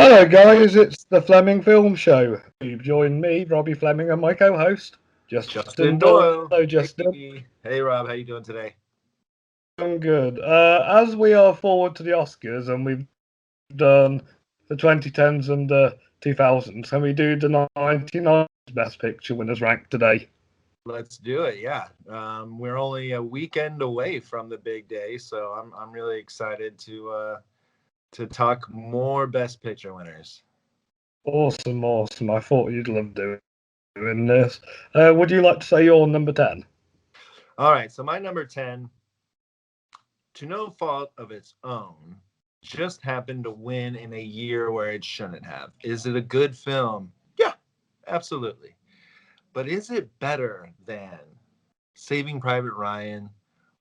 Hello, guys. It's the Fleming Film Show. You've joined me, Robbie Fleming, and my co-host, Justin Justin Doyle. Doyle. Hello, Justin. Hey Rob, how you doing today? I'm good. As we are forward to the Oscars, and we've done the 2010s and the 2000s, can we do the 99 Best Picture winners ranked today? Let's do it. Yeah, we're only a weekend away from the big day, so I'm really excited to talk more Best Picture winners. Awesome, awesome. I thought you'd love doing this. Would you like to say your number 10? All right, so my number 10, to no fault of its own, just happened to win in a year where it shouldn't have. Is it a good film? Yeah, absolutely. But is it better than Saving Private Ryan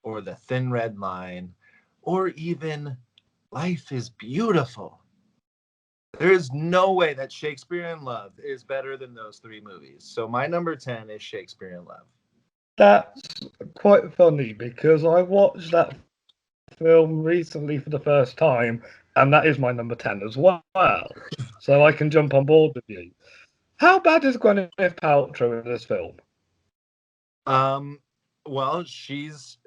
or The Thin Red Line or even Life is Beautiful? There is no way that Shakespeare in Love is better than those three movies. So my number 10 is Shakespeare in Love. That's quite funny because I watched that film recently for the first time, and that is my number 10 as well. So I can jump on board with you. How bad is Gwyneth Paltrow in this film? Um, well, she's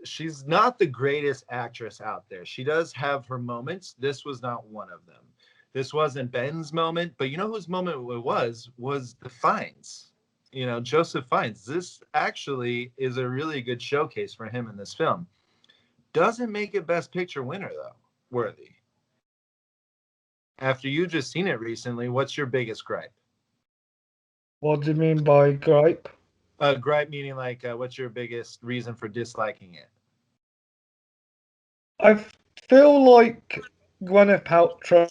not the greatest actress out there. She does have her moments. This was not one of them. This wasn't Ben's moment, but you know whose moment it was the Fiennes. Joseph Fiennes. This actually is a really good showcase for him in this film. Doesn't make it Best Picture winner though, worthy. After you just seen it recently, what's your biggest gripe? What do you mean by gripe? Gripe meaning like, what's your biggest reason for disliking it? I feel like Gwyneth Paltrow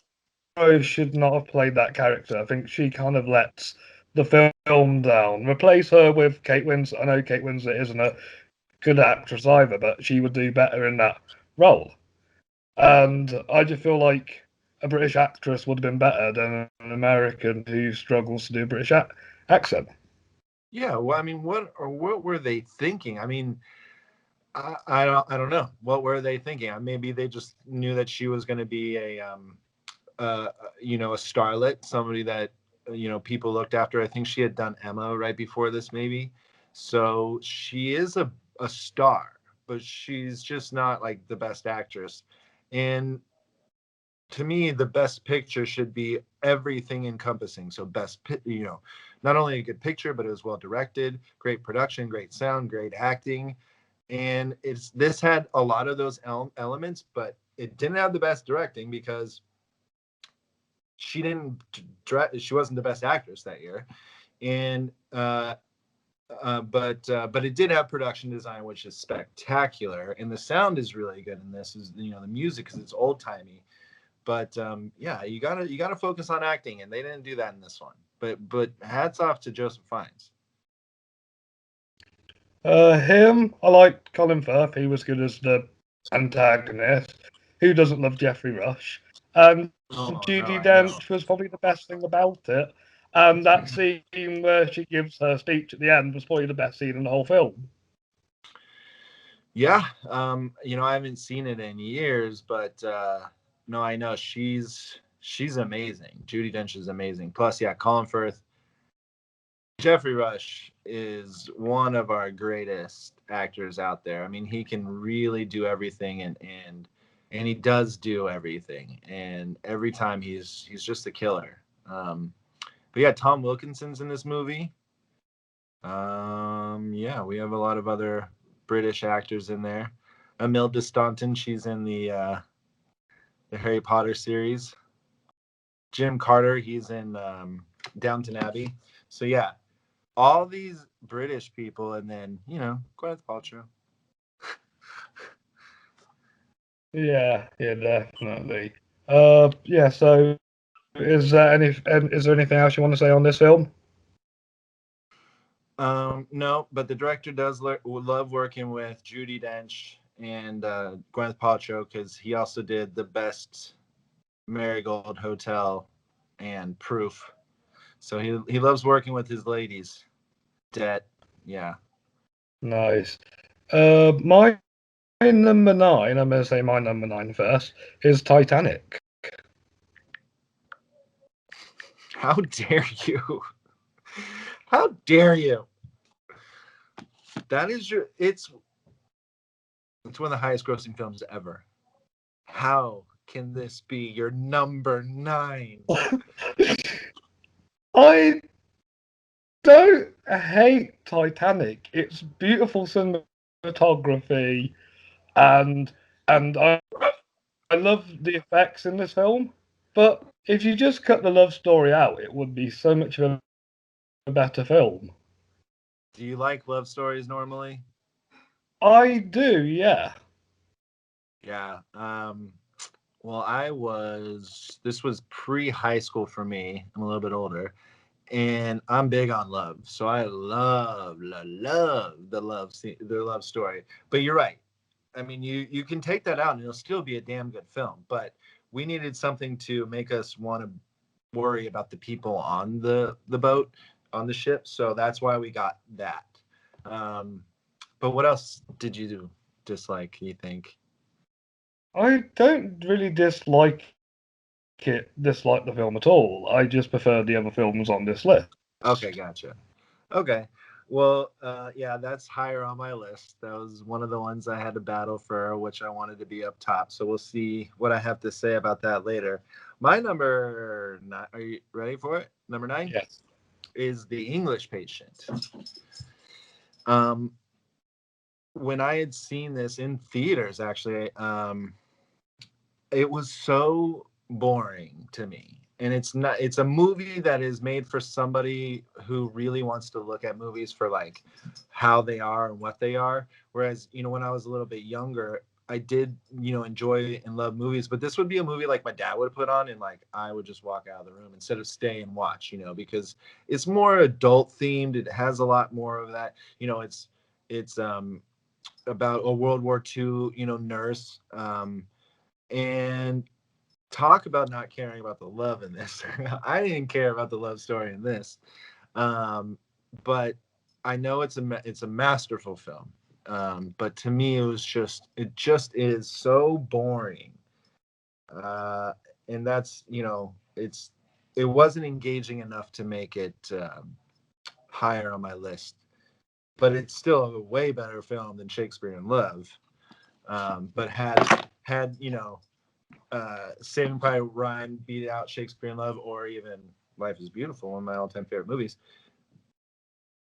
should not have played that character. I think she kind of lets the film down. Replace her with Kate Winslet. I know Kate Winslet isn't a good actress either, but she would do better in that role. And I just feel like a British actress would have been better than an American who struggles to do a British accent. Yeah, well, I mean, what were they thinking? I mean, I don't know. What were they thinking? Maybe they just knew that she was going to be a starlet, somebody that people looked after. I think she had done Emma right before this, maybe. So she is a star, but she's just not like the best actress. And to me, the best picture should be everything encompassing. So not only a good picture, but it was well directed, great production, great sound, great acting. And this had a lot of those elements, but it didn't have the best directing because she didn't she wasn't the best actress that year. And but it did have production design, which is spectacular, and the sound is really good in this. Is the music, because it's old timey. But yeah, you gotta focus on acting, and they didn't do that in this one. But hats off to Joseph Fiennes. Him, I liked Colin Firth. He was good as the antagonist. Who doesn't love Jeffrey Rush? And Oh no, Judi I know. Dench was probably the best thing about it. And that scene where she gives her speech at the end was probably the best scene in the whole film. Yeah, I haven't seen it in years, but no, I know she's amazing. Judi Dench is amazing. Plus, yeah, Colin Firth, Jeffrey Rush is one of our greatest actors out there. I mean, he can really do everything, and he does do everything. And every time he's just a killer. But yeah, Tom Wilkinson's in this movie. Yeah, we have a lot of other British actors in there. Imelda Staunton, she's in the Harry Potter series. Jim Carter, he's in Downton Abbey. So yeah, all these British people, and then Gwyneth Paltrow. Yeah, yeah, definitely. Yeah. So, is there anything else you want to say on this film? No, but the director does love working with Judi Dench and Gwyneth Paltrow, because he also did the best Marigold Hotel and Proof. So he loves working with his ladies. Debt, yeah. Nice. My number nine. I'm going to say my number nine first. Is Titanic. How dare you? How dare you? That is your. It's one of the highest grossing films ever. How can this be your number 9? I don't hate Titanic. It's beautiful cinematography, and I love the effects in this film. But if you just cut the love story out, it would be so much of a better film. Do you like love stories normally? I do, yeah. Yeah. Well, this was pre-high school for me. I'm a little bit older, and I'm big on love. So I love the love story. But you're right. I mean, you can take that out and it'll still be a damn good film. But we needed something to make us want to worry about the people on the boat, on the ship. So that's why we got that. Um, but what else did you dislike, you think? I don't really dislike the film at all. I just prefer the other films on this list. Okay, gotcha. Okay. Well, yeah, that's higher on my list. That was one of the ones I had to battle for, which I wanted to be up top. So we'll see what I have to say about that later. My number 9, are you ready for it? Number 9 Yes. is The English Patient. Um, when I had seen this in theaters, actually, it was so boring to me. And it's a movie that is made for somebody who really wants to look at movies for like how they are and what they are. Whereas, when I was a little bit younger, I did, enjoy and love movies, but this would be a movie like my dad would put on and like I would just walk out of the room instead of stay and watch, because it's more adult themed. It has a lot more of that, it's about a World War II, nurse. And talk about not caring about the love in this. I didn't care about the love story in this, but I know it's a masterful film. But to me, it just is so boring, uh, and that's it wasn't engaging enough to make it higher on my list. But it's still a way better film than Shakespeare in Love. But had Saving Private Ryan beat out Shakespeare in Love, or even Life is Beautiful, one of my all-time favorite movies,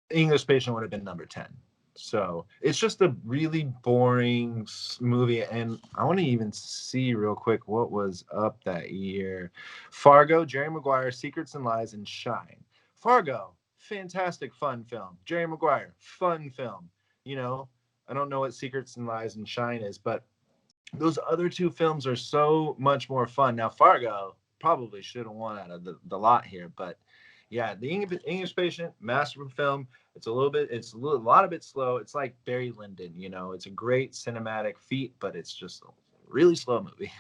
English Patient would have been number 10. So it's just a really boring movie. And I want to even see real quick what was up that year. Fargo, Jerry Maguire, Secrets and Lies, and Shine. Fargo, fantastic, fun film. Jerry Maguire, fun film. I don't know what Secrets and Lies and Shine is, but those other two films are so much more fun. Now, Fargo probably should have won out of the lot here, but yeah, the English Patient, masterful film. It's a lot of bit slow. It's like Barry Lyndon, it's a great cinematic feat, but it's just a really slow movie.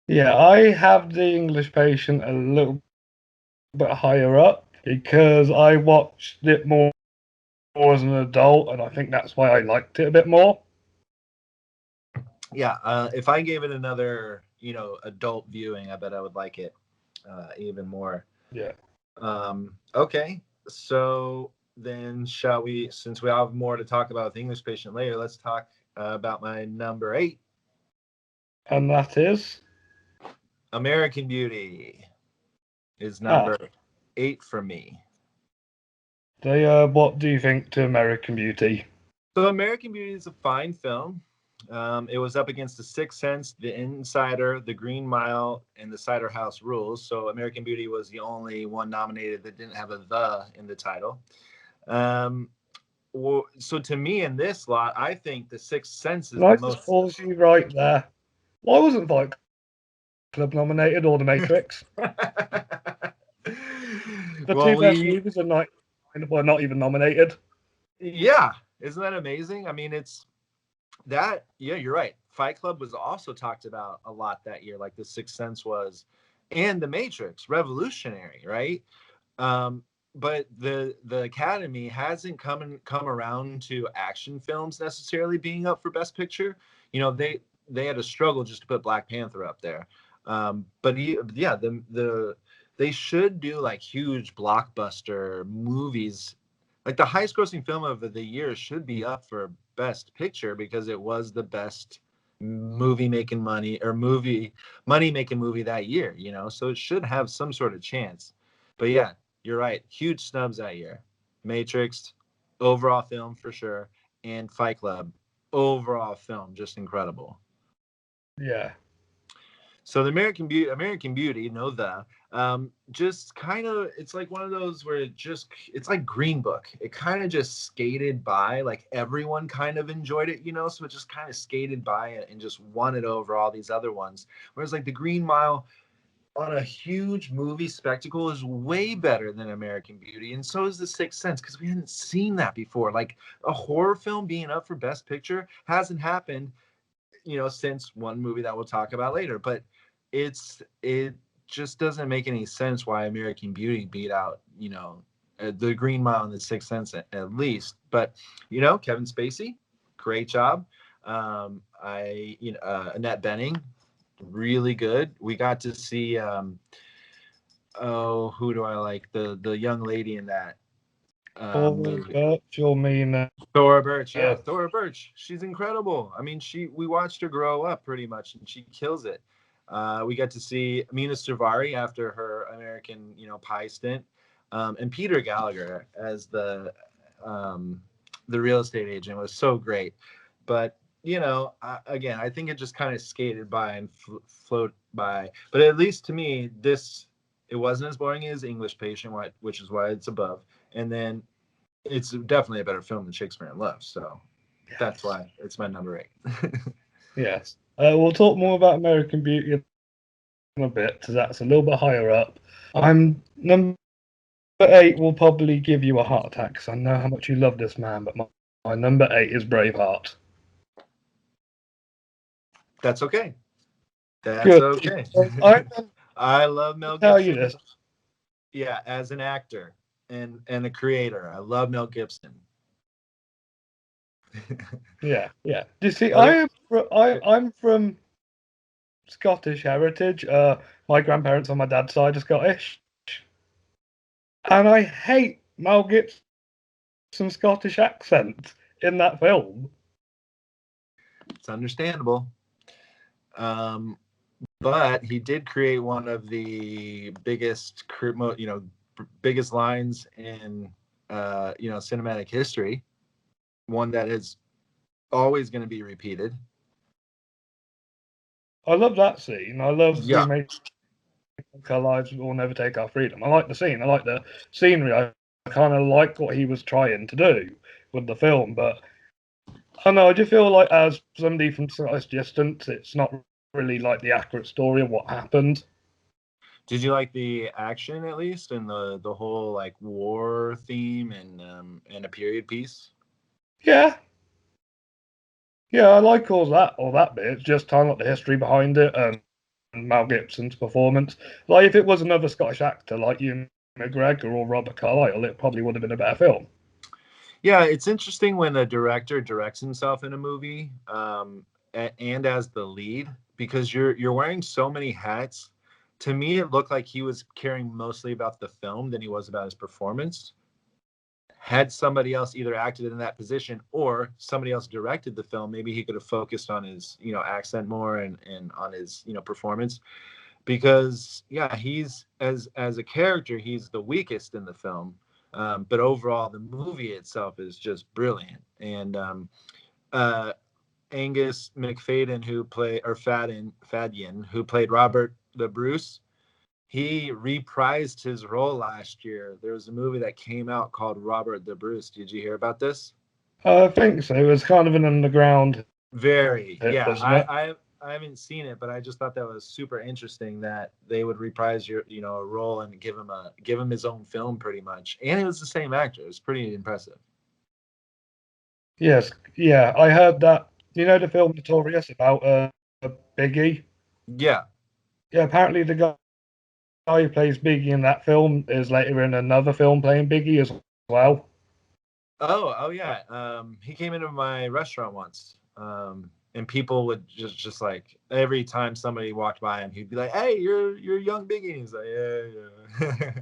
Yeah, I have the English Patient a little bit higher up because I watched it more as an adult, and I think that's why I liked it a bit more. Yeah, if I gave it another, adult viewing, I bet I would like it even more. Yeah. Okay, so then shall we, since we have more to talk about with the English Patient later, let's talk about my number 8, And that is American Beauty is ah. number 8 for me. What do you think to American Beauty? So American Beauty is a fine film. It was up against The Sixth Sense, The Insider, The Green Mile, and The Cider House Rules. So American Beauty was the only one nominated that didn't have a "the" in the title. So to me, in this lot, I think The Sixth Sense is Can the I just most. pause you right there? Why wasn't Fight Club nominated or The Matrix? The two Well, best movies of night were not even nominated. yeah, isn't that amazing? I mean, it's that. Yeah, you're right. Fight Club was also talked about a lot that year, like The Sixth Sense was, and The Matrix, revolutionary, right? Um, but the Academy hasn't come around to action films necessarily being up for Best Picture. They had a struggle just to put Black Panther up there. But yeah, the they should do like huge blockbuster movies. Like the highest grossing film of the year should be up for best picture because it was the best movie making money or movie money making movie that year, you know, so it should have some sort of chance. But yeah, you're right, huge snubs that year. Matrix, overall film for sure, and Fight Club, overall film just incredible. Yeah. So the American Beauty, just kind of, it's like one of those where it's like Green Book. It kind of just skated by, like everyone kind of enjoyed it, you know, so it just kind of skated by it and just won it over all these other ones. Whereas like the Green Mile on a huge movie spectacle is way better than American Beauty, and so is The Sixth Sense because we hadn't seen that before. Like a horror film being up for Best Picture hasn't happened, you know, since one movie that we'll talk about later. But it just doesn't make any sense why American Beauty beat out, you know, the Green Mile and The Sixth Sense at least. But you know, Kevin Spacey, great job. Annette Bening, really good. We got to see who do I like, the young lady in that movie. You'll mean Thora Birch, yeah, Thora Birch. She's incredible. I mean, we watched her grow up pretty much, and she kills it. We got to see Mina Suvari after her American, you know, Pie stint, and Peter Gallagher as the real estate agent was so great. But you know, again, I think it just kind of skated by and float by. But at least to me, it wasn't as boring as English Patient, which is why it's above. And then it's definitely a better film than Shakespeare in Love. So that's why it's my number 8. Yes. We'll talk more about American Beauty in a bit, because that's a little bit higher up. I'm number 8 will probably give you a heart attack, because I know how much you love this man, but my number 8 is Braveheart. That's okay. That's Good. okay. I love Mel Gibson. Tell you this. Yeah, as an actor and a creator, I love Mel Gibson. Yeah. You see, I'm from Scottish heritage. My grandparents on my dad's side are Scottish, and I hate Mel Gibson's Scottish accent in that film. It's understandable. But he did create one of the biggest, you know, biggest lines in, you know, cinematic history. One that is always going to be repeated. I love that scene. I love we make our lives, we'll never take our freedom. I like the scene. I like the scenery. I kind of like what he was trying to do with the film, but I don't know. I just feel like as somebody from Scottish distance, it's not really like the accurate story of what happened. Did you like the action at least, and the whole like war theme and a period piece? Yeah, I like all that bit. It's just kind of like the history behind it and Mel Gibson's performance. Like if it was another Scottish actor like Ewan McGregor or Robert Carlyle, it probably would have been a better film. Yeah, it's interesting when a director directs himself in a movie, and as the lead, because you're wearing so many hats. To me, it looked like he was caring mostly about the film than he was about his performance. Had somebody else either acted in that position or somebody else directed the film, maybe he could have focused on his, you know, accent more and on his, you know, performance. Because yeah, he's as a character, he's the weakest in the film. But overall, the movie itself is just brilliant. And Angus McFadden, Fadyen, who played Robert the Bruce, he reprised his role last year. There was a movie that came out called Robert the Bruce. Did you hear about this? I think so. It was kind of an underground. Very, hit, yeah. wasn't it? I haven't seen it, but I just thought that was super interesting that they would reprise a role and give him his own film pretty much. And it was the same actor. It was pretty impressive. Yes, yeah, I heard that. You know the film Notorious about Biggie? Yeah. Yeah, apparently the guy who plays Biggie in that film is later in another film playing Biggie as well. Oh yeah. He came into my restaurant once. and people would just like every time somebody walked by him, he'd be like, "Hey, you're young Biggie." And he's like, "Yeah,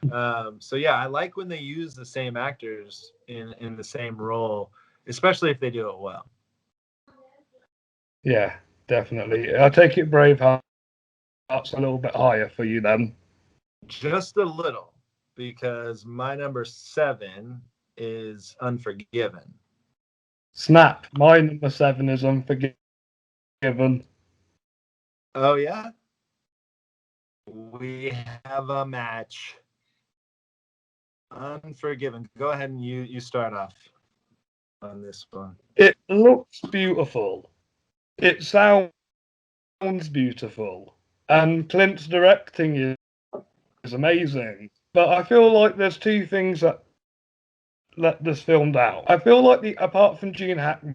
yeah." So yeah, I like when they use the same actors in the same role, especially if they do it well. Yeah, definitely. I take it Braveheart's a little bit higher for you then. Just a little, because my number 7 is Unforgiven. Snap. My number 7 is Unforgiven. Oh yeah, we have a match. Unforgiven. Go ahead and you start off on this one. It looks beautiful. It sounds beautiful. And Clint's directing is amazing. But I feel like there's two things that let this film down. I feel like apart from Gene Hackman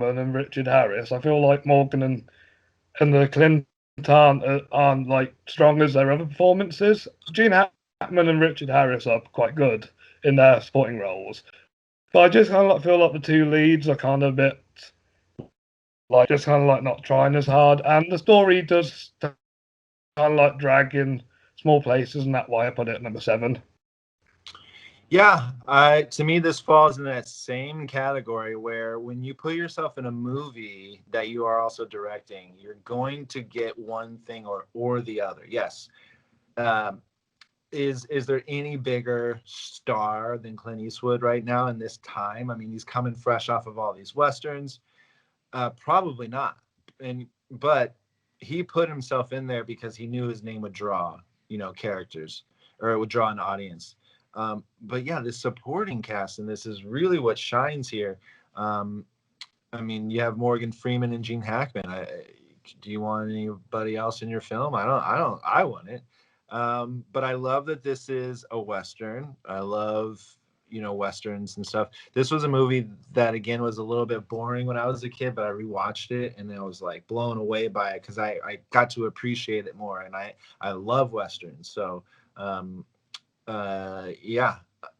and Richard Harris, I feel like Morgan and the Clint aren't like strong as their other performances. Gene Hackman and Richard Harris are quite good in their supporting roles. But I just kind of like feel like the two leads are kind of a bit like just kind of like not trying as hard, and the story does kind of like drag in small places, and that's why I put it at number 7. Yeah, I to me this falls in that same category where when you put yourself in a movie that you are also directing, you're going to get one thing or the other. Yes. Um, is there any bigger star than Clint Eastwood right now in this time? I mean, he's coming fresh off of all these westerns. Probably not. But he put himself in there because he knew his name would draw, characters, or it would draw an audience. But yeah, the supporting cast in this is really what shines here. Um, I mean, you have Morgan Freeman and Gene Hackman. Do you want anybody else in your film? I don't. I want it. But I love that this is a Western. I love, Westerns and stuff. This was a movie that, again, was a little bit boring when I was a kid, but I rewatched it and I was like blown away by it because I got to appreciate it more. And I love Westerns. So, yeah.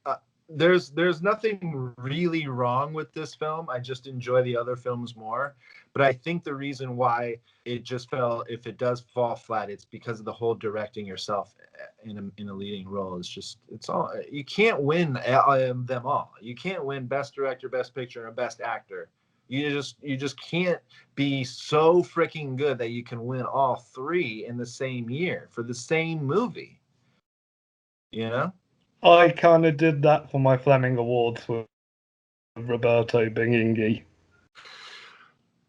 Uh, there's nothing really wrong with this film. I just enjoy the other films more. But I think the reason why it just fell, if it does fall flat, it's because of the whole directing yourself in a leading role. It's all, you can't win them all. You can't win best director, best picture, and best actor. You just can't be so freaking good that you can win all three in the same year for the same movie. You know? I kind of did that for my Fleming Awards with Roberto Benigni.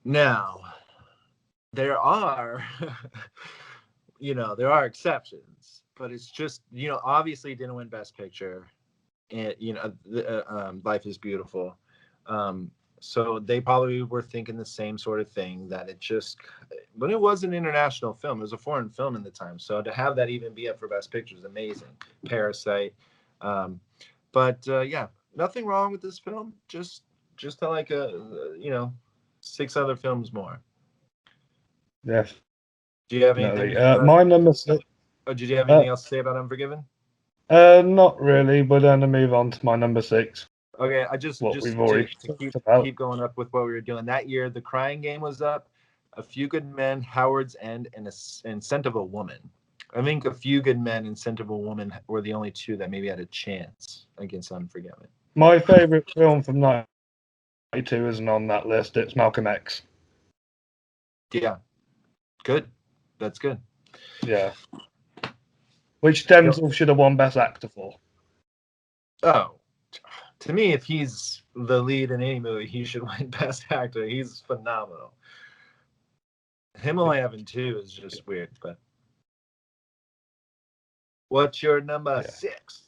Now, there are, there are exceptions, but it's just, obviously didn't win Best Picture. And, Life is Beautiful. So they probably were thinking the same sort of thing, that but it was an international film. It was a foreign film in the time. So to have that even be up for Best Picture is amazing. Parasite. But yeah, nothing wrong with this film. Just like 6 other films more. Yes, Do you have anything? definitely. My number 6. Oh, did you have anything else to say about Unforgiven? Not really, but then I move on to my number 6. Okay, I just What just we've to, already to talked keep about. keep going up with what we were doing that year. The Crying Game was up, A Few Good Men, Howard's End, and Scent of a Woman. I think A Few Good Men and Scent of a Woman were the only two that maybe had a chance against Unforgiven. My favorite film from '92 isn't on that list. It's Malcolm X. Yeah, good. That's good. Yeah, which Denzel should have won Best Actor for. Oh, to me, if he's the lead in any movie, he should win Best Actor. He's phenomenal. Him only having 2 is just weird, but. What's your number 6?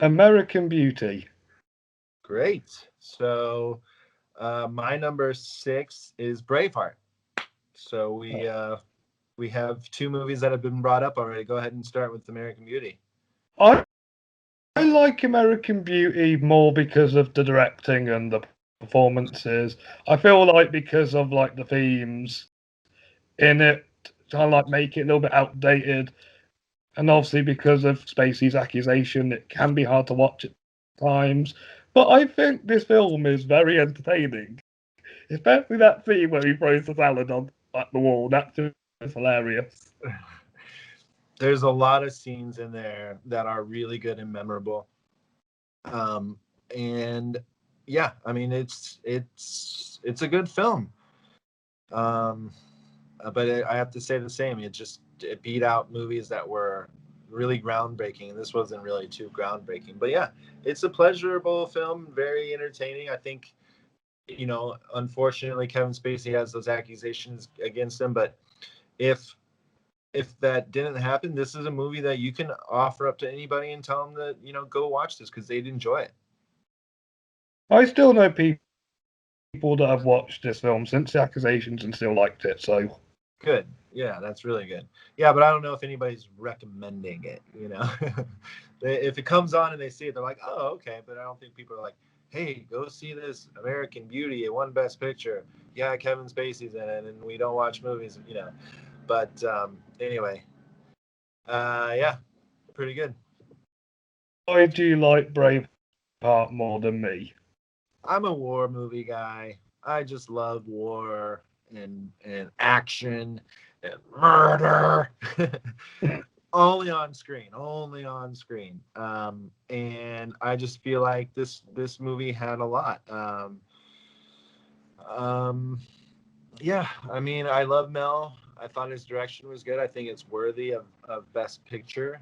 American Beauty. Great. So my number 6 is Braveheart. So we have 2 movies that have been brought up already. Go ahead and start with American Beauty. I like American Beauty more because of the directing and the performances. I feel like because of like the themes in it, kind of like make it a little bit outdated, and obviously because of Spacey's accusation, it can be hard to watch at times. But I think this film is very entertaining. Especially that scene where he throws the salad on at the wall. That's just hilarious. There's a lot of scenes in there that are really good and memorable. And yeah, I mean it's a good film. Um, but I have to say the same. It beat out movies that were really groundbreaking, and this wasn't really too groundbreaking. But yeah, it's a pleasurable film, very entertaining. I think, unfortunately, Kevin Spacey has those accusations against him. But if that didn't happen, this is a movie that you can offer up to anybody and tell them that go watch this because they'd enjoy it. I still know people that have watched this film since the accusations and still liked it. So Good. Yeah, that's really good. Yeah, but I don't know if anybody's recommending it. If it comes on and they see it, they're like, "Oh, okay." But I don't think people are like, "Hey, go see this American Beauty. It won Best Picture. Yeah, Kevin Spacey's in it, and we don't watch movies." But anyway, yeah, pretty good. why do you like Braveheart more than me? I'm a war movie guy. I just love war and action and murder. Only on screen. And I just feel like this movie had a lot. Um, yeah, I mean, I love Mel. I thought his direction was good. I think it's worthy of Best Picture.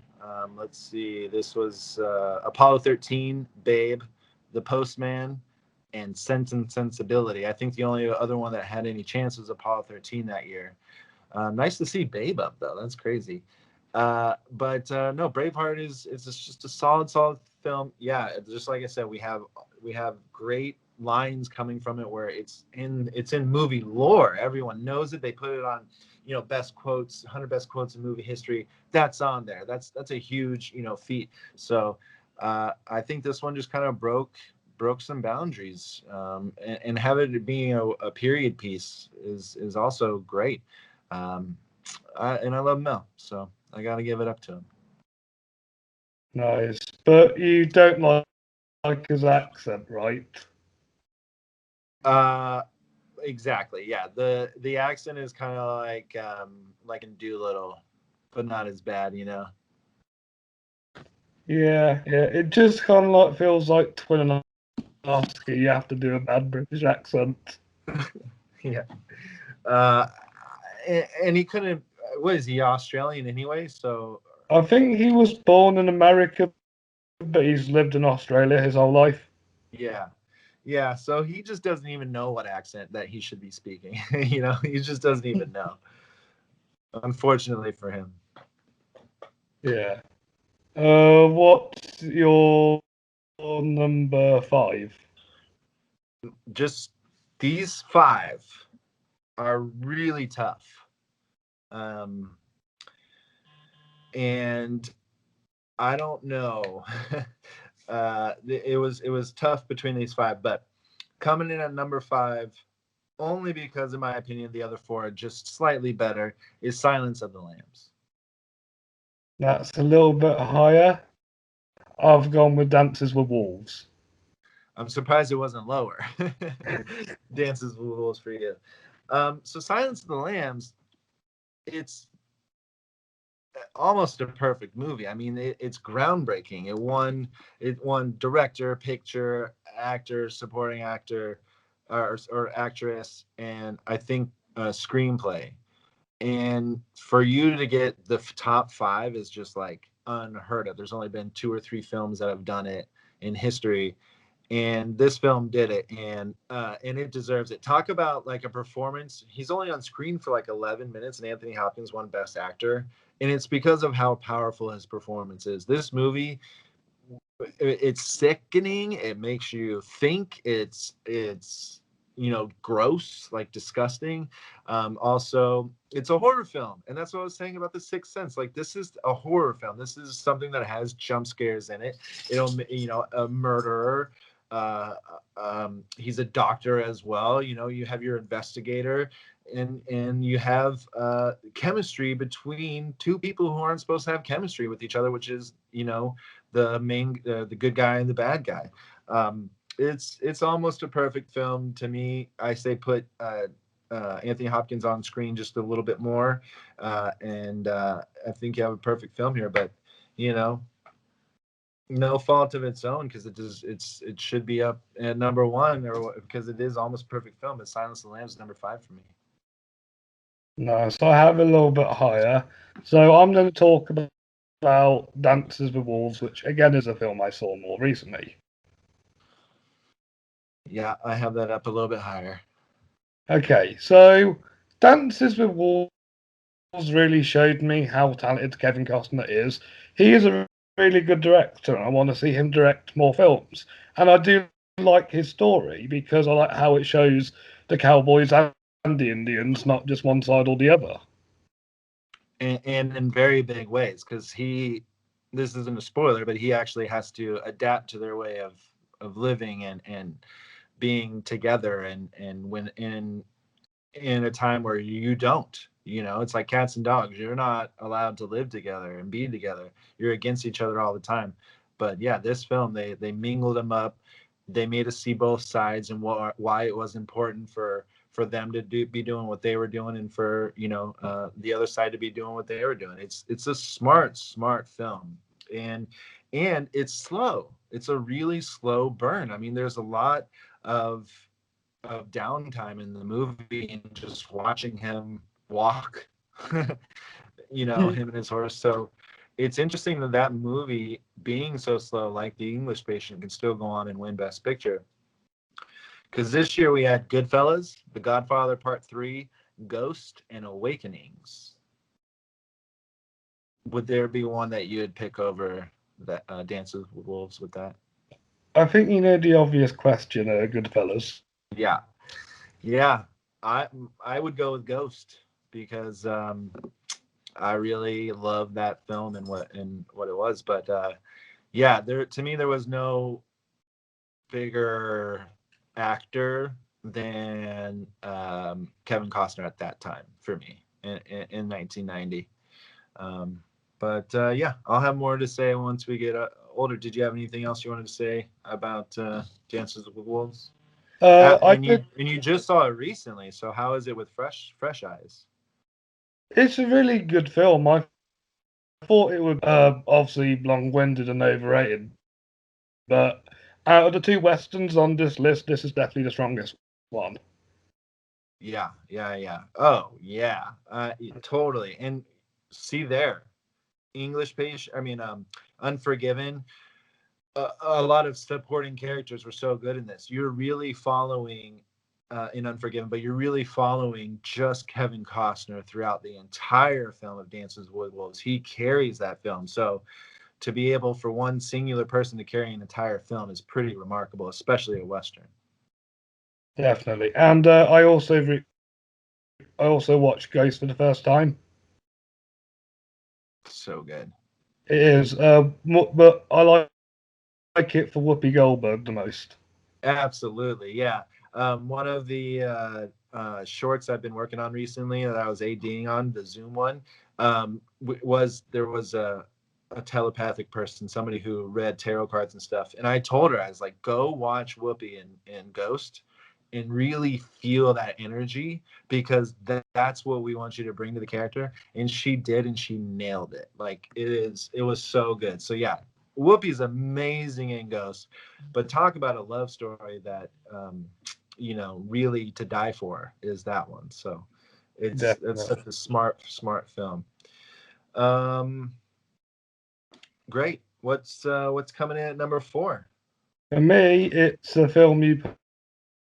Let's see, this was Apollo 13, Babe, The Postman, and Sense and Sensibility. I think the only other one that had any chance was Apollo 13 that year. Nice to see Babe up though. That's crazy. But no, Braveheart is just a solid film. Yeah, just like I said, we have great lines coming from it where it's in movie lore. Everyone knows it. They put it on, best quotes, 100 best quotes in movie history. That's on there. That's a huge feat. So I think this one just kind of broke some boundaries, and have it being a period piece is also great. Um, and I love Mel, so I got to give it up to him. Nice, but you don't like his accent, right? Uh, exactly. Yeah. The accent is kind of like in Doolittle, but not as bad. Yeah. It just kind of like feels like Twin and Oscar. You have to do a bad British accent. Yeah. Uh, and he couldn't. What is he, Australian anyway? So I think he was born in America, but he's lived in Australia his whole life. yeah. Yeah, so he just doesn't even know what accent that he should be speaking. He just doesn't even know. Unfortunately for him. Yeah. What's your number 5? Just these five are really tough. Um, and I don't know. It was tough between these five, but coming in at number 5, only because in my opinion the other 4 are just slightly better, is Silence of the Lambs. That's a little bit higher. I've gone with Dances with Wolves. I'm surprised it wasn't lower. Dances with Wolves for you. So Silence of the Lambs, it's almost a perfect movie. I mean, it's groundbreaking. It won director, picture, actor, supporting actor, or actress, and I think screenplay. And for you to get the top 5 is just like unheard of. There's only been 2 or 3 films that have done it in history, and this film did it, and it deserves it. Talk about like a performance. He's only on screen for like 11 minutes, and Anthony Hopkins won Best Actor, and it's because of how powerful his performance is. This movie, it's sickening. It makes you think. It's gross, like disgusting. Also, it's a horror film, and that's what I was saying about The Sixth Sense. Like, this is a horror film. This is something that has jump scares in it. It'll, a murderer. uh, he's a doctor as well. You have your investigator, and you have chemistry between 2 people who aren't supposed to have chemistry with each other, which is the good guy and the bad guy. It's almost a perfect film to me. I say put Anthony Hopkins on screen just a little bit more, and I think you have a perfect film here. But you know, no fault of its own because it should be up at number one, or because it is almost a perfect film. But Silence of the Lambs is number 5 for me. No, so I have a little bit higher. So I'm going to talk about Dances with Wolves, which again is a film I saw more recently. Yeah, I have that up a little bit higher. Okay, so Dances with Wolves really showed me how talented Kevin Costner is. He is a really good director, and I want to see him direct more films. And I do like his story because I like how it shows the cowboys and the Indians, not just one side or the other. And in very big ways because this isn't a spoiler, but he actually has to adapt to their way of living and being together and when in a time where you don't, it's like cats and dogs. You're not allowed to live together and be together. You're against each other all the time. But yeah, this film, they mingled them up. They made us see both sides and why it was important for them to be doing what they were doing, and for the other side to be doing what they were doing. It's a smart film. And it's slow. It's a really slow burn. I mean, there's a lot of downtime in the movie and just watching him walk, him and his horse. So it's interesting that movie, being so slow, like The English Patient, can still go on and win Best Picture. Because this year we had Goodfellas, The Godfather Part 3, Ghost, and Awakenings. Would there be one that you would pick over that Dances with Wolves with that? I think you know the obvious question, Goodfellas. Yeah. Yeah. I I would go with Ghost because I really love that film and what it was. But yeah, there was no bigger actor than Kevin Costner at that time for me in 1990. Um, but yeah, I'll have more to say once we get older. Did you have anything else you wanted to say about Dances with Wolves? I And could. you just saw it recently, so how is it with fresh eyes? It's a really good film. I thought it would obviously long-winded and overrated, but out of the two westerns on this list, this is definitely the strongest one. Yeah. Oh, yeah. Totally. And see there, English page. I mean, Unforgiven. A lot of supporting characters were so good in this. You're really following in Unforgiven, but you're really following just Kevin Costner throughout the entire film of Dances with Wolves. He carries that film. So to be able for one singular person to carry an entire film is pretty remarkable, especially a Western. Definitely. And I also watched Ghost for the first time. So good. It is, but I like it for Whoopi Goldberg the most. Absolutely, yeah. One of the shorts I've been working on recently that I was ADing on, the Zoom one, there was a telepathic person, somebody who read tarot cards and stuff, and I told her, I was like, go watch Whoopi and Ghost, and really feel that energy, because that's what we want you to bring to the character. And she did, and she nailed it. Like it was so good. So yeah, Whoopi's amazing in Ghost. But talk about a love story that really to die for is that one. So it's Definitely. such a smart film. Um, Great. What's coming in at number 4? For me, it's a film you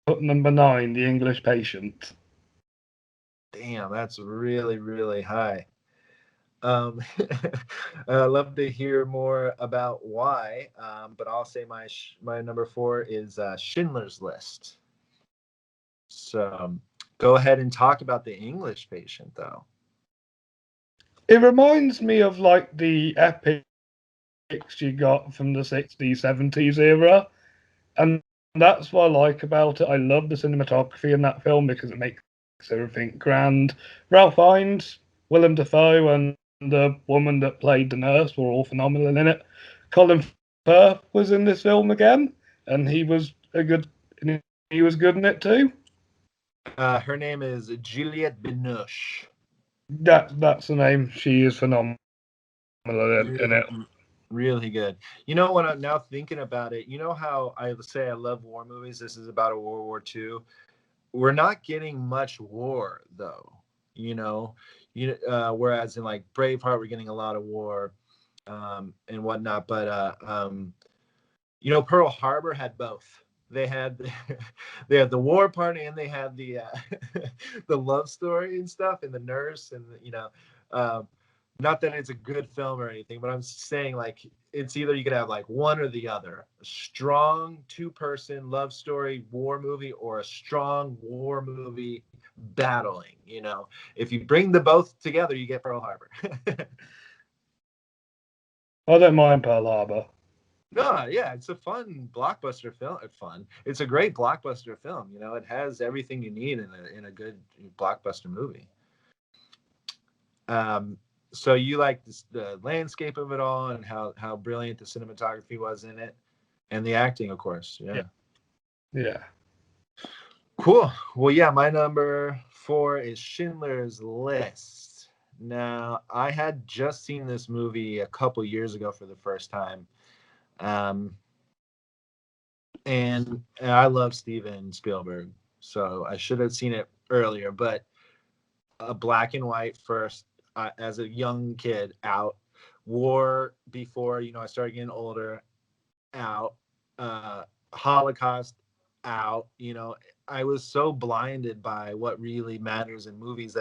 put number 9, The English Patient. Damn, that's really high. Um, I'd love to hear more about why, but I'll say my number 4 is Schindler's List. So go ahead and talk about The English Patient, though. It reminds me of like the epics you got from the 60s, 70s era. And that's what I like about it. I love the cinematography in that film because it makes everything grand. Ralph Fiennes, Willem Dafoe, and the woman that played the nurse were all phenomenal in it. Colin Firth was in this film again, and he was a good. He was good in it too. Her name is Juliette Binoche. That's the name. She is phenomenal in Really, it. really good. You know what? I'm now thinking about it. You know how I say I love war movies? This is about a World War II. We're not getting much war though. You know, whereas in like Braveheart, we're getting a lot of war and whatnot. But Pearl Harbor had both. They had they had the war part and they had the the love story and stuff and the nurse and um, not that it's a good film or anything, but I'm saying like it's either you could have like one or the other: a strong two-person love story war movie or a strong war movie battling. If you bring the both together, you get Pearl Harbor. I don't mind Pearl Harbor. No, yeah, it's a fun blockbuster film. It's a great blockbuster film. It has everything you need in a good blockbuster movie. So you like the landscape of it all and how brilliant the cinematography was in it, and the acting, of course. Yeah. Yeah. Cool. Well, yeah, my number 4 is Schindler's List. Now, I had just seen this movie a couple years ago for the first time. And I love Steven Spielberg, so I should have seen it earlier. But a black and white first, as a young kid, out. War before I started getting older, out. Holocaust, out. I was so blinded by what really matters in movies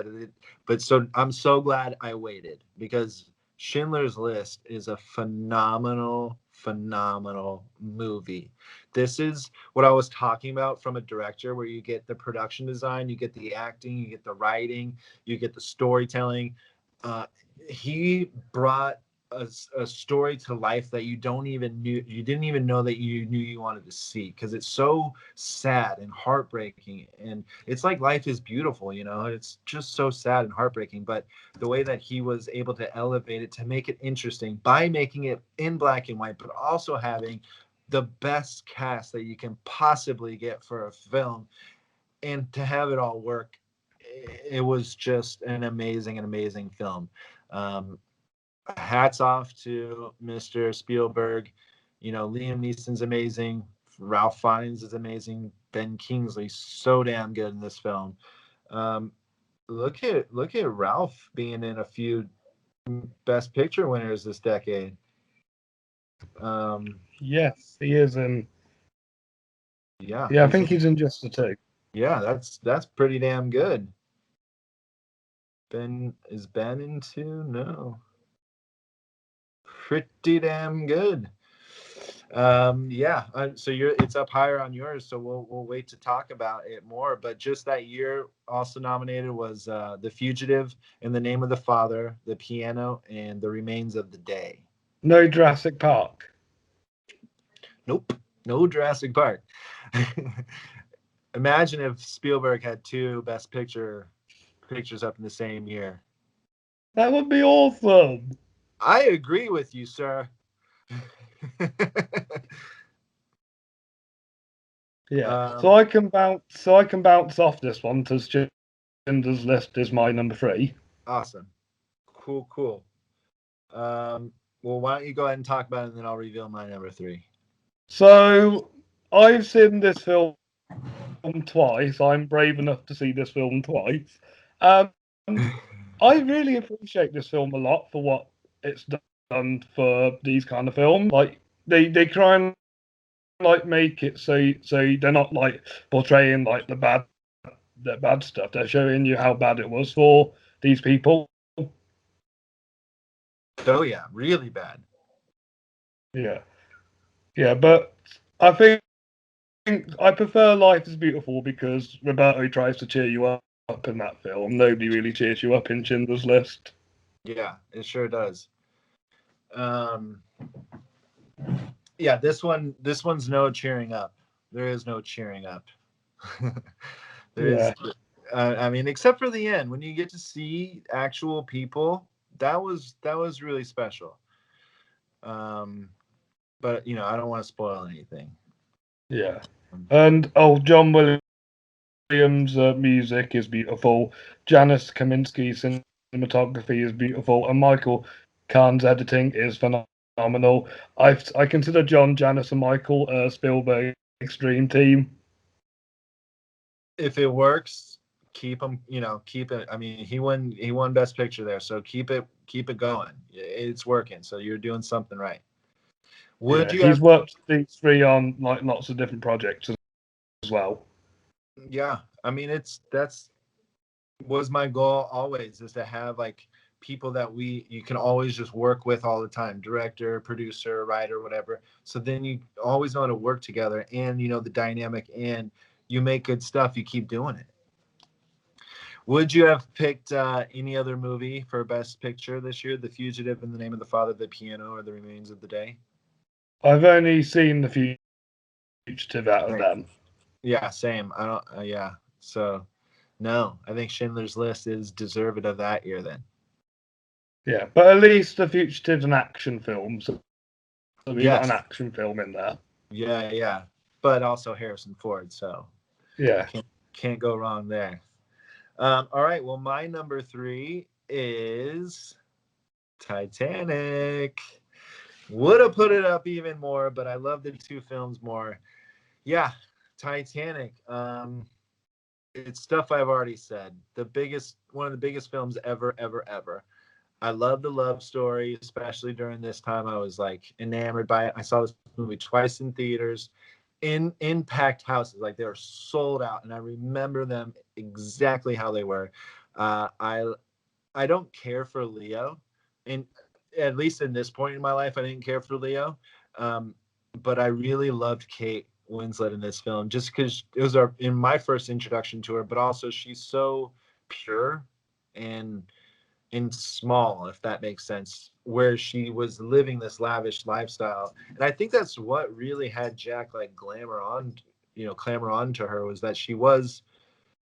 but I'm so glad I waited, because Schindler's List is a phenomenal, phenomenal movie. This is what I was talking about from a director, where you get the production design, you get the acting, you get the writing, you get the storytelling. He brought a story to life that you didn't even know that you knew you wanted to see, because it's so sad and heartbreaking, and it's like Life is Beautiful. It's just so sad and heartbreaking, but the way that he was able to elevate it to make it interesting by making it in black and white, but also having the best cast that you can possibly get for a film, and to have it all work, it was just an amazing film. Hats off to Mr. Spielberg. Liam Neeson's amazing. Ralph Fiennes is amazing. Ben Kingsley's so damn good in this film. Um, look at Ralph being in a few Best Picture winners this decade. Yes, he is in. Yeah, Yeah, I think he's in just the two. yeah, that's pretty damn good. Is Ben in two? No, pretty damn good. Yeah, so it's up higher on yours, so we'll wait to talk about it more. But just that year, also nominated was The Fugitive, In the Name of the Father, The Piano, and The Remains of the Day. No Jurassic Park. Nope, no Jurassic Park. Imagine if Spielberg had two Best pictures up in the same year. That would be awesome. I agree with you, sir. Yeah. um, So I can bounce. So I can bounce off this one because Schindler's List is my number 3. awesome. Cool. Well, why don't you go ahead and talk about it, and then I'll reveal my number 3. So I've seen this film twice. I'm brave enough to see this film twice. Um, I really appreciate this film a lot for what it's done for these kind of films. Like they try and like make it so they're not like portraying like the bad stuff. They're showing you how bad it was for these people. Oh yeah, really bad. Yeah, yeah, but I think I prefer Life is Beautiful because Roberto tries to cheer you up in that film. Nobody really cheers you up in Schindler's List. Yeah, it sure does. Um, yeah, this one's no cheering up. There is no cheering up. there is, Yeah, I mean, except for the end when you get to see actual people. That was really special. Um, but I don't want to spoil anything. yeah. And John Williams' music is beautiful. Janis Kaminski's cinematography is beautiful, and Michael Kahn's editing is phenomenal. I consider John, Janis, and Michael Spielberg extreme team. If it works, keep him. Keep it. I mean, he won Best Picture there, so keep it going. It's working. So you're doing something right. Would Yeah, you he's have? worked these three on like lots of different projects as well. Yeah, I mean, that's was my goal always, is to have like people that you can always just work with all the time, director, producer, writer, whatever. So then you always know how to work together, and the dynamic, and you make good stuff, you keep doing it. Would you have picked any other movie for Best Picture this year? The Fugitive, In the Name of the Father, The Piano, or The Remains of the Day? I've only seen The Fugitive out of Right. them. Yeah, same. I don't. Yeah. So no, I think Schindler's List is deserved of that year then. Yeah, but at least The Fugitive's an action film, so we got Yes. an action film in there. Yeah, yeah. But also Harrison Ford, so Yeah. can't go wrong there. All right. Well, my number 3 is Titanic. Would have put it up even more, but I love the two films more. Yeah, Titanic. It's stuff I've already said. One of the biggest films ever, ever, ever. I love the love story, especially during this time. I was like enamored by it. I saw this movie twice in theaters, in packed houses, like they were sold out, and I remember them exactly how they were. I don't care for Leo, and at least in this point in my life, I didn't care for Leo. Um, but I really loved Kate Winslet in this film, just because it was in my first introduction to her, but also she's so pure and small, if that makes sense, where she was living this lavish lifestyle. And I think that's what really had Jack like clamor on to her, was that she was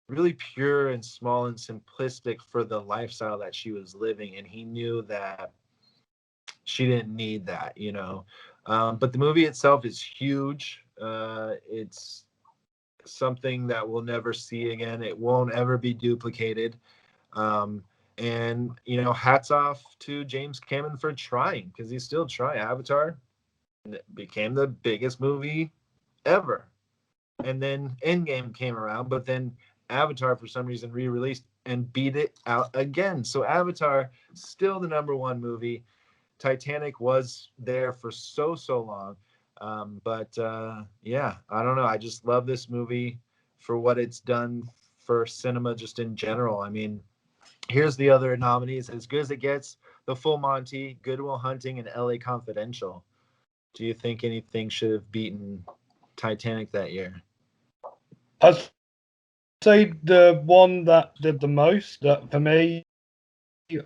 really pure and small and simplistic for the lifestyle that she was living, and he knew that she didn't need that. But the movie itself is huge. It's something that we'll never see again. It won't ever be duplicated. um, and hats off to James Cameron for trying, because he's still trying. Avatar became the biggest movie ever, and then Endgame came around, but then Avatar for some reason re-released and beat it out again. So Avatar still the number one movie. Titanic was there for so long. But yeah, I don't know. I just love this movie for what it's done for cinema just in general. I mean, here's the other nominees: As Good as It Gets, The Full Monty, Good Will Hunting, and LA Confidential. Do you think anything should have beaten Titanic that year? I'd say the one that did the most, that for me,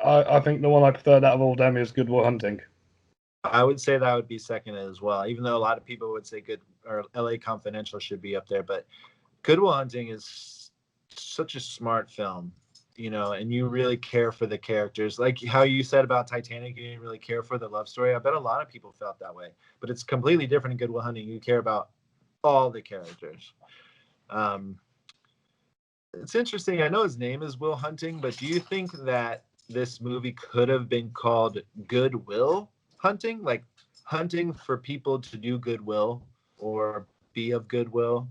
I think the one I preferred out of all them is Good Will Hunting. I would say that would be second as well, even though a lot of people would say LA Confidential should be up there. But Good Will Hunting is such a smart film, and you really care for the characters. Like how you said about Titanic, you didn't really care for the love story. I bet a lot of people felt that way, but it's completely different in Good Will Hunting. You care about all the characters. Um, it's interesting. I know his name is Will Hunting, but do you think that this movie could have been called Good Will Hunting? Like hunting for people to do goodwill or be of goodwill?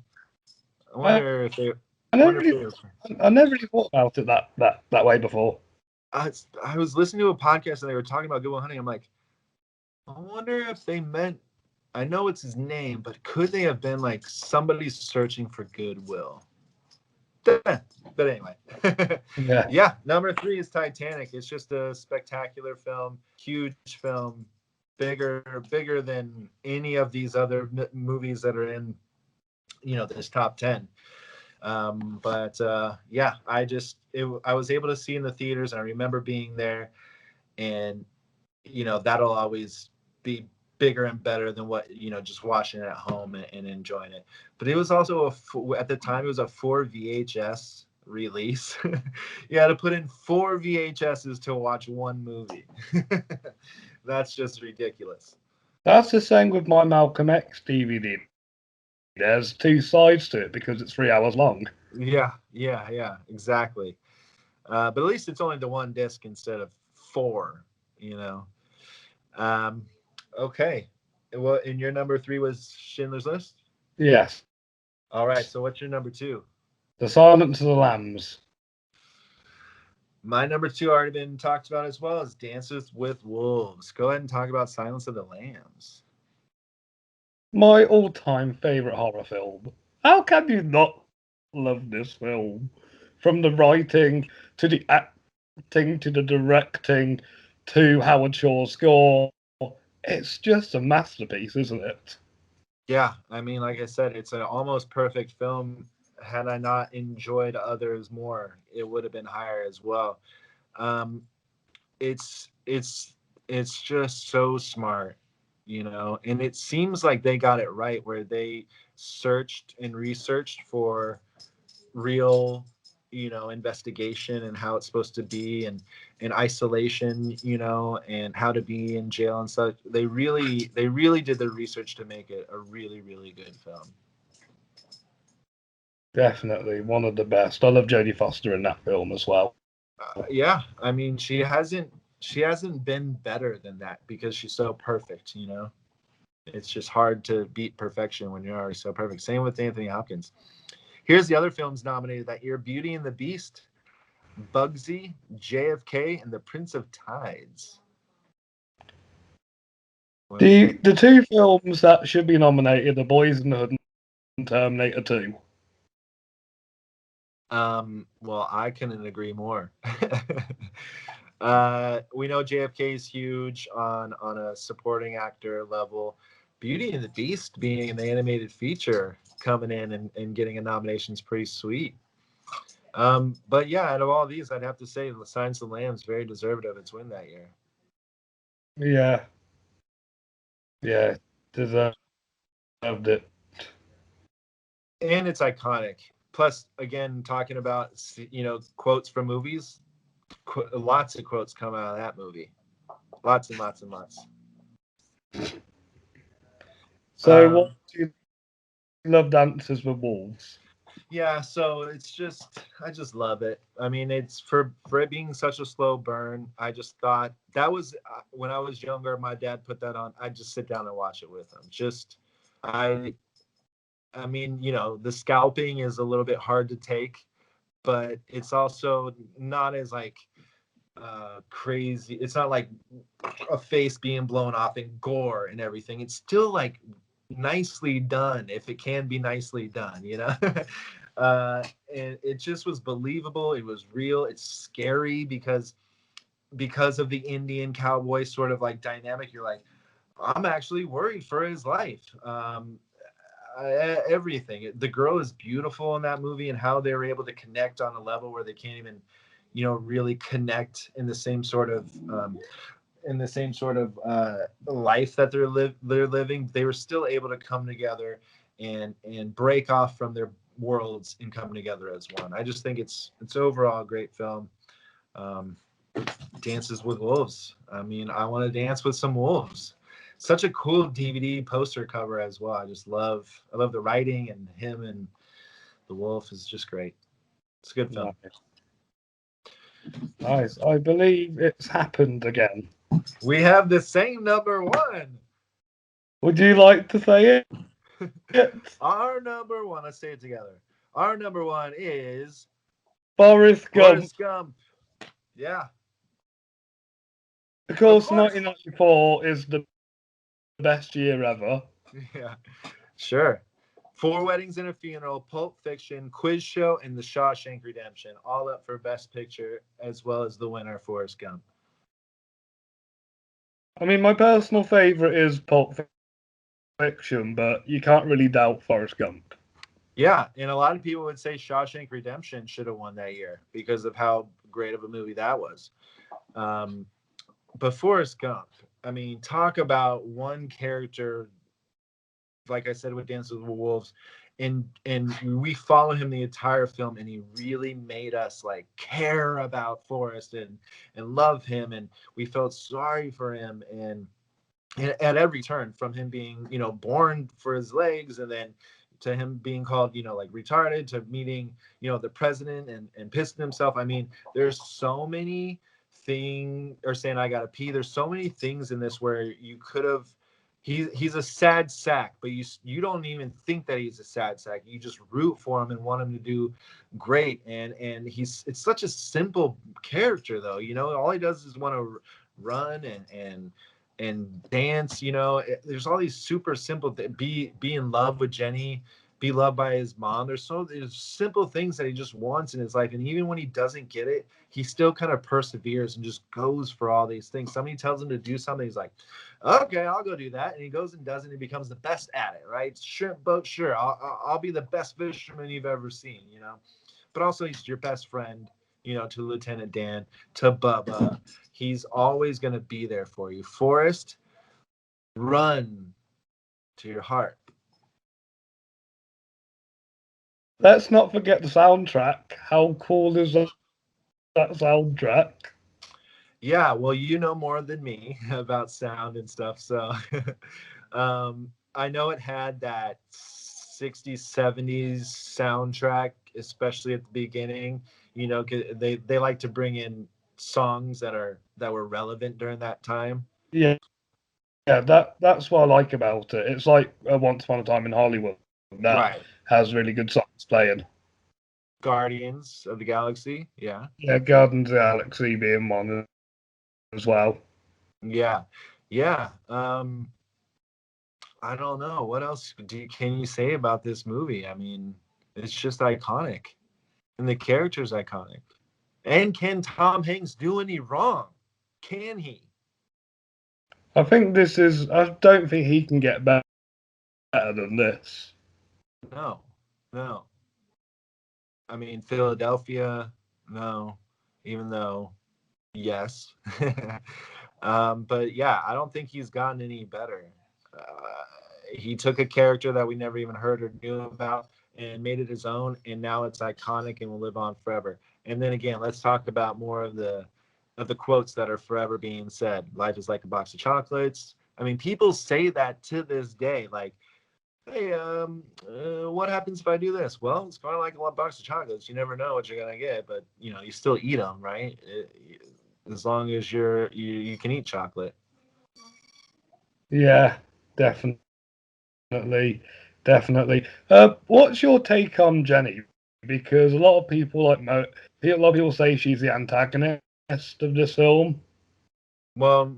I I, wonder if they. I I never wonder if really, they were. I never really thought about it that way before. I was listening to a podcast and they were talking about Good Will Hunting. I'm like, I wonder if they meant. I know it's his name, but could they have been like somebody searching for goodwill? But anyway, Yeah, yeah. Number 3 is Titanic. It's just a spectacular film, huge film, bigger than any of these other movies that are in this top 10. But yeah, I was able to see in the theaters, and I remember being there, and that'll always be bigger and better than what just watching it at home and enjoying it. But it was also at the time it was a 4 VHS release. You had to put in 4 VHSs to watch one movie. That's just ridiculous. that's the same with my Malcolm X DVD. there's two sides to it because it's 3 hours long. Yeah, exactly. But at least it's only the one disc instead of four, you know. Um, okay. Well, and your number three was Schindler's List? Yes. All right. So what's your number two? The Silence of the Lambs. My number two already been talked about as well as Dances with Wolves. Go ahead and talk about Silence of the Lambs. My all-time favorite horror film. How can you not love this film? From the writing to the acting to the directing to Howard Shore's score, it's just a masterpiece, isn't it? Yeah, I mean, like I said, it's an almost perfect film. Had I not enjoyed others more, it would have been higher as well. Um, it's it's it's just so smart, you know, and it seems like they got it right where they searched and researched for real, you know, investigation and how it's supposed to be and isolation, you know, and how to be in jail and such. They really did the research to make it a really, really good film. Definitely one of the best. I love Jodie Foster in that film as well. Yeah, I mean, she hasn't been better than that because she's so perfect, you know. It's just hard to beat perfection when you're already so perfect. Same with Anthony Hopkins. Here's the other films nominated that year: Beauty and the Beast, Bugsy, JFK, and The Prince of Tides. What do you think? The two films that should be nominated are Boys in the Hood and Terminator 2. Well, I couldn't agree more. We know JFK is huge on a supporting actor level. Beauty and the Beast being an animated feature coming in and getting a nomination is pretty sweet. But yeah, out of all these, I'd have to say The Silence of the Lambs very deserved of its win that year. Yeah, yeah, deserved it. And it's iconic. Plus, again, talking about, you know, quotes from movies, lots of quotes come out of that movie. Lots and lots and lots. So, what Um, do you love Dances with Wolves? yeah, so I just love it. I mean, it's for it being such a slow burn. I just thought that was when I was younger. My dad put that on. I just sit down and watch it with him. I, I mean, you know, the scalping is a little bit hard to take, but it's also not as like crazy. It's not like a face being blown off and gore and everything. It's still like nicely done if it can be nicely done, you know. And it just was believable. It was real. It's scary because of the Indian cowboy sort of like dynamic. You're like, I'm actually worried for his life. Everything. The girl is beautiful in that movie, and how they were able to connect on a level where they can't even, you know, really connect in the same sort of life that they're living. They were still able to come together and break off from their worlds and come together as one. I just think it's overall a great film. Um, Dances with Wolves. I mean, I want to dance with some wolves. Such a cool DVD poster cover as well. I love the writing, and him and the wolf is just great. It's a good film. Nice, nice. I believe it's happened again. We have the same number one. Would you like to say it? Our number one, let's say it together. Our number one is Forrest Gump. Forrest Gump. Yeah, Of of course, course. 1994 is the best year ever. Yeah, sure. Four Weddings and a Funeral, Pulp Fiction, Quiz Show, and The Shawshank Redemption, all up for Best Picture, as well as the winner, Forrest Gump. I mean, my personal favourite is Pulp Fiction, but you can't really doubt Forrest Gump. Yeah, and a lot of people would say Shawshank Redemption should have won that year because of how great of a movie that was. Um, but Forrest Gump, I mean, talk about one character, like I said, with Dances with Wolves, and we follow him the entire film, and he really made us like care about Forrest and love him, and we felt sorry for him, and at every turn, from him being, you know, born for his legs, and then to him being called, you know, like retarded, to meeting, you know, the president and pissing himself. I mean, there's so many things, or saying I gotta pee. There's so many things in this where you could have. He's a sad sack, but you don't even think that he's a sad sack. You just root for him and want him to do great. And it's such a simple character, though. You know, all he does is want to run and dance. You know, there's all these super simple be in love with Jenny, be loved by his mom. There's simple things that he just wants in his life, and even when he doesn't get it, he still kind of perseveres and just goes for all these things. Somebody tells him to do something, he's like, okay, I'll go do that, and he goes and does it, and he becomes the best at it. Right? Shrimp boat, sure, I'll be the best fisherman you've ever seen. You know, but also he's your best friend. You know, to Lieutenant Dan, to Bubba, he's always going to be there for you. Forrest, run to your heart. Let's not forget the soundtrack. How cool is that soundtrack? Yeah, well, you know more than me about sound and stuff. So I know it had that 60s, 70s soundtrack, especially at the beginning. You know, they like to bring in songs that were relevant during that time. Yeah, that's what I like about it. It's like Once Upon a Time in Hollywood that Right. has really good songs playing. Guardians of the Galaxy. Yeah. Yeah, Guardians of the Galaxy being one as well. Yeah. Yeah. I don't know. What else can you say about this movie? I mean, it's just iconic. And the character's iconic. And can Tom Hanks do any wrong? Can he? I think this is. I don't think he can get better than this. No. No. I mean, Philadelphia, no. Even though, yes. But yeah, I don't think he's gotten any better. He took a character that we never even heard or knew about and made it his own, and now it's iconic and will live on forever. And then again, let's talk about more of the quotes that are forever being said. Life is like a box of chocolates. I mean, people say that to this day. Like, hey, what happens if I do this? Well, it's kind of like a box of chocolates. You never know what you're gonna get, but you know, you still eat them, right? As long as you can eat chocolate. Yeah, definitely, definitely. What's your take on Jenny? Because a lot of people a lot of people say she's the antagonist of this film. Well,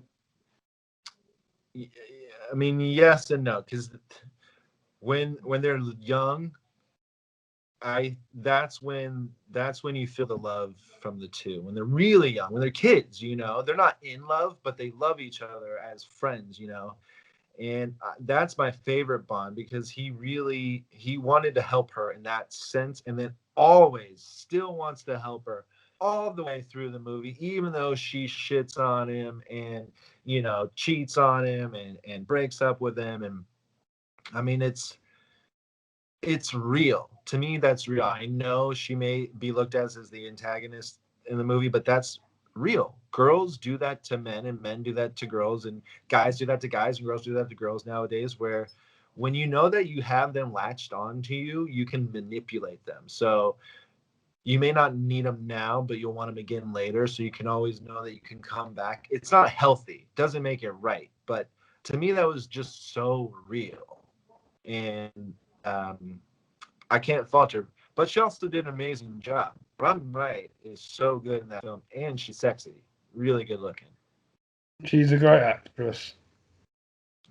I mean, yes and no, because when they're young, I that's when you feel the love from the two. When they're really young, when they're kids, you know, they're not in love, but they love each other as friends, you know. And that's my favorite Bond, because he wanted to help her in that sense, and then always still wants to help her all the way through the movie, even though she shits on him and, you know, cheats on him and breaks up with him. And I mean, it's real to me. That's real. I know she may be looked as the antagonist in the movie, but that's real. Girls do that to men, and men do that to girls, and guys do that to guys, and girls do that to girls nowadays, where when you know that you have them latched on to you, you can manipulate them. So you may not need them now, but you'll want them again later, so you can always know that you can come back. It's not healthy, doesn't make it right, but to me that was just so real. And um I can't fault her, but she also did an amazing job. Robin Wright is so good in that film, and she's sexy, really good looking. She's a great actress.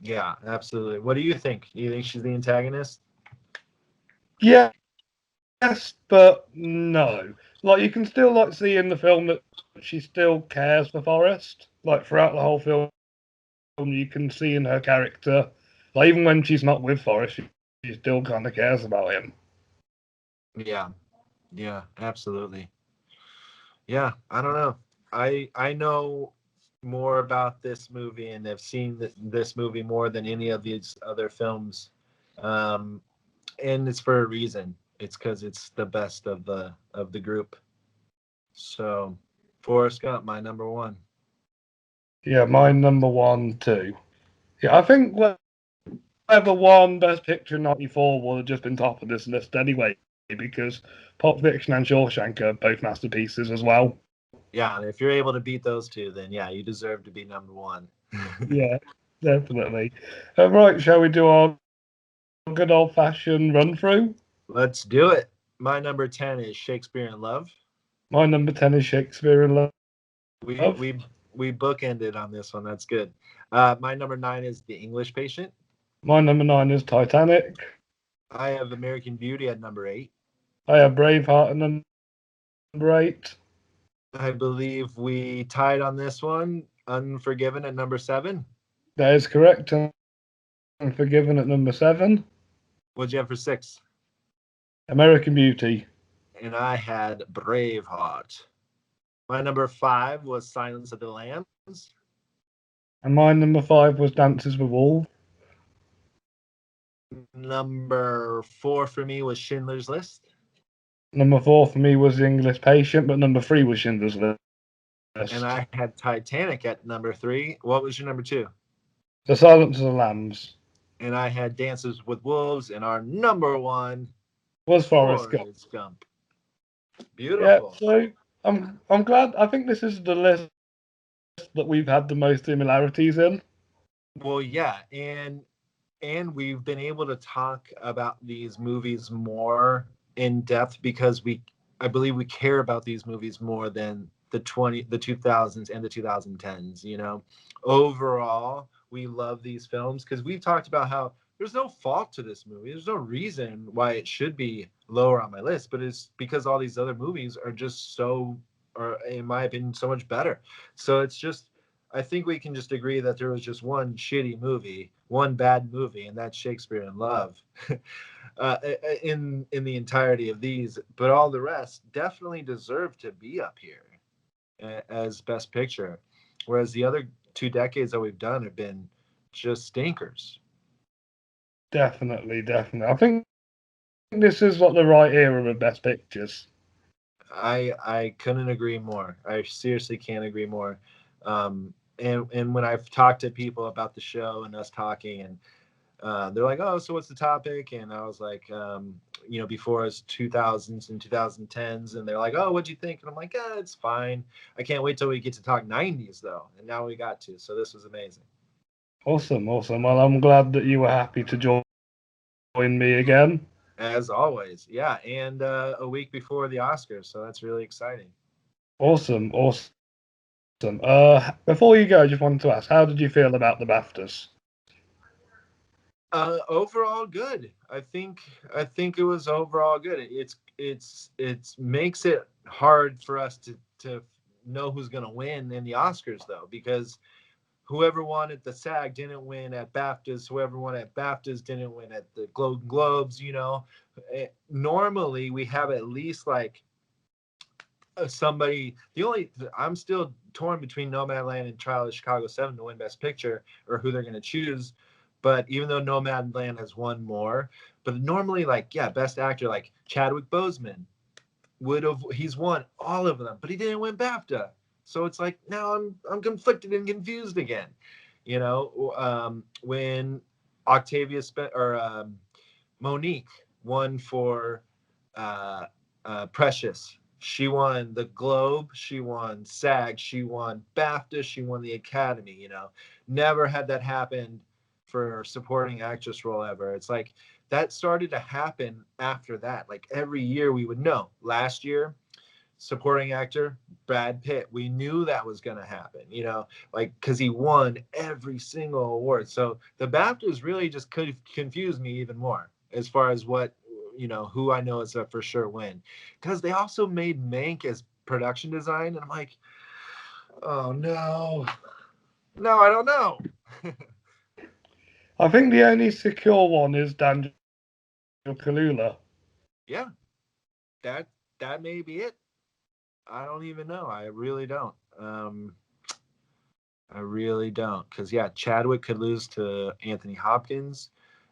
Yeah, absolutely. What do you think? Do you think she's the antagonist? Yes, but no. Like you can still see in the film that she still cares for Forrest. Like throughout the whole film, you can see in her character, like even when she's not with Forrest, she still kind of cares about him. Yeah, yeah, absolutely. Yeah, I don't know. I know more about this movie and have seen this movie more than any of these other films, um, and it's for a reason. It's because it's the best of the group. So, Forrest Gump, my number one. Yeah, my number one too. Yeah, I think whoever won Best Picture in '94 would have just been top of this list anyway, because Pulp Fiction and Shawshank are both masterpieces as well. Yeah, and if you're able to beat those two, then yeah, you deserve to be number one. Yeah, definitely. Right, shall we do our good old-fashioned run-through? Let's do it. My number 10 is Shakespeare in Love. My number 10 is Shakespeare in Love. We we we bookended on this one. That's good. My number 9 is The English Patient. My number 9 is Titanic. I have American Beauty at number 8. I have Braveheart at number 8. I believe we tied on this one. Unforgiven at number 7. That is correct. Unforgiven at number 7. What'd you have for 6? American Beauty. And I had Braveheart. My number 5 was Silence of the Lambs. And my number 5 was Dances with Wolves. Number 4 for me was Schindler's List. Number 4 for me was The English Patient, but number 3 was Schindler's List. And I had Titanic at number 3. What was your number 2? The Silence of the Lambs. And I had Dances with Wolves, and our number 1 was Forrest Gump. Beautiful. Yeah, so I'm glad. I think this is the list that we've had the most similarities in. Well, yeah, and we've been able to talk about these movies more in depth because I believe we care about these movies more than the 2000s and the 2010s, you know. Overall, we love these films because we've talked about how there's no fault to this movie. There's no reason why it should be lower on my list, but it's because all these other movies are just so, or in my opinion, so much better. So it's just, I think we can just agree that there was just one shitty movie, one bad movie, and that's Shakespeare in Love. In the entirety of these, but all the rest definitely deserve to be up here as Best Picture, whereas the other 2 decades that we've done have been just stinkers. Definitely. I think this is what the right era of Best Pictures. I couldn't agree more. I seriously can't agree more. And when I've talked to people about the show and us talking, and they're like, "Oh, so what's the topic?" And I was like, before us 2000s and 2010s, and they're like, "Oh, what'd you think?" And I'm like, "Yeah, it's fine. I can't wait till we get to talk 90s though." And now we got to, so this was amazing. Awesome. Well, I'm glad that you were happy to join me again. As always, yeah, and a week before the Oscars, so that's really exciting. Awesome. Before you go, I just wanted to ask, how did you feel about the BAFTAs? Overall good. I think it was overall good. It's makes it hard for us to know who's going to win in the Oscars though, because whoever won at the SAG didn't win at BAFTAs. Whoever won at BAFTAs didn't win at the Golden Globes. You know, normally we have at least like somebody. I'm still torn between Nomadland and Trial of Chicago 7 to win Best Picture, or who they're going to choose. But even though Nomadland has won more, but normally, like, yeah, Best Actor, like Chadwick Boseman he's won all of them, but he didn't win BAFTA. So it's like now I'm conflicted and confused again. You know, when Monique won for Precious. She won the Globe, she won SAG, she won BAFTA, she won the Academy, you know. Never had that happen for supporting actress role ever. It's like that started to happen after that. Like every year we would know. Last year, supporting actor, Brad Pitt. We knew that was going to happen, you know, like because he won every single award. So the BAFTAs really just could confuse me even more as far as what, you know, who I know is a for sure win, because they also made Mank as production design, and I'm like, oh no, I don't know. I think the only secure one is Daniel Kaluuya. Yeah, that may be it. I don't even know. I really don't. Because yeah, Chadwick could lose to Anthony Hopkins.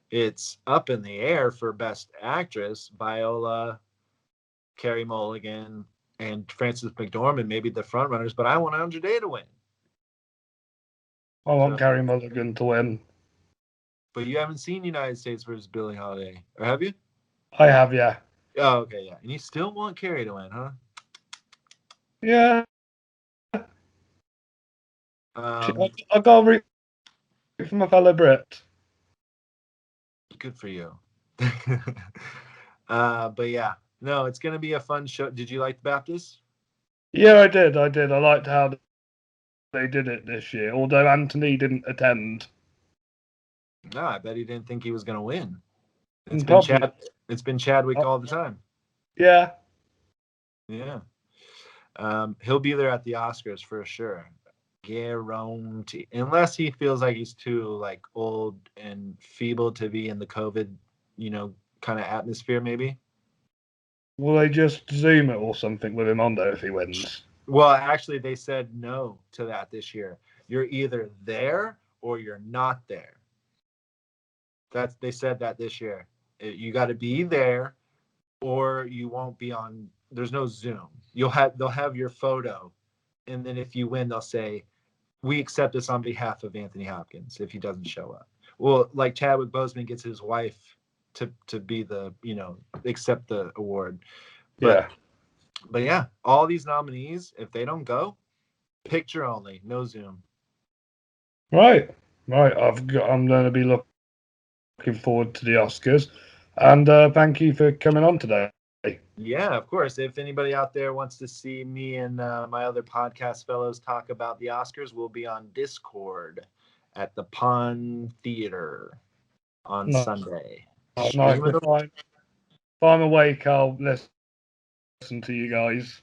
It's up in the air for Best Actress. Viola, Carey Mulligan, and Frances McDormand may be the front runners, but I want Andra Day to win. I want Carey Mulligan to win. But you haven't seen United States versus Billie Holiday, or have you? I have, yeah. Oh, okay, yeah. And you still want Carrie to win, huh? Yeah. Um, I got to root for my fellow Brit. Good for you. But yeah, no, it's gonna be a fun show. Did you like the Baptist? Yeah, I did. I liked how they did it this year, although Anthony didn't attend. No, I bet he didn't think he was gonna win. It's And been probably, Chad. It's been Chadwick all the time. yeah. Yeah. He'll be there at the Oscars for sure. Guarantee. Unless he feels like he's too like old and feeble to be in the COVID, kind of atmosphere, maybe. Will they just Zoom it or something with him on there if he wins? Well, actually, they said no to that this year. You're either there or you're not there. They said that this year. You got to be there, or you won't be on. There's no Zoom. They'll have your photo, and then if you win, they'll say, "We accept this on behalf of Anthony Hopkins." If he doesn't show up, well, like Chadwick Boseman gets his wife to be the accept the award, but Yeah. but yeah, all these nominees, if they don't go, picture only, no Zoom. Right. I'm going to be looking forward to the Oscars. And thank you for coming on today. Yeah, of course. If anybody out there wants to see me and my other podcast fellows talk about the Oscars, we'll be on Discord at the Pond Theater on No, Sunday. nice. Stream it. If I'm awake, I'll listen to you guys.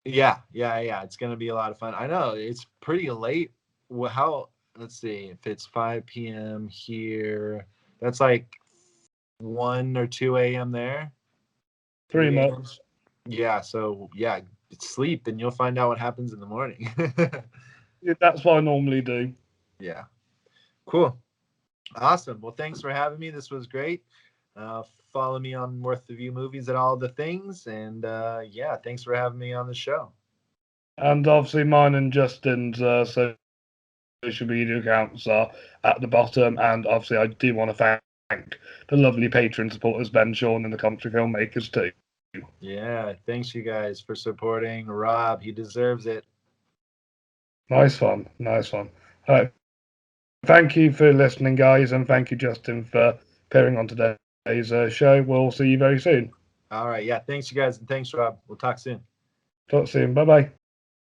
Yeah. It's gonna be a lot of fun. I know it's pretty late. How? Let's see. If it's 5 p.m. here, that's like 1 or 2 a.m. there. Pretty 3 a.m. much. Yeah. So yeah, sleep and you'll find out what happens in the morning. Yeah, that's what I normally do. Yeah. Cool. Awesome. Well, thanks for having me. This was great. Follow me on Worth the View Movies at all the things. And yeah, thanks for having me on the show. And obviously, mine and Justin's social media accounts are at the bottom. And obviously, I do want to thank the lovely patron supporters, Ben, Sean, and the Country Filmmakers, too. Yeah. Thanks, you guys, for supporting Rob. He deserves it. Nice one. Nice one. All right. Thank you for listening, guys. And thank you, Justin, for appearing on today's show. We'll see you very soon. All right. Yeah. Thanks, you guys. And thanks, Rob. We'll talk soon. Talk soon. Bye bye.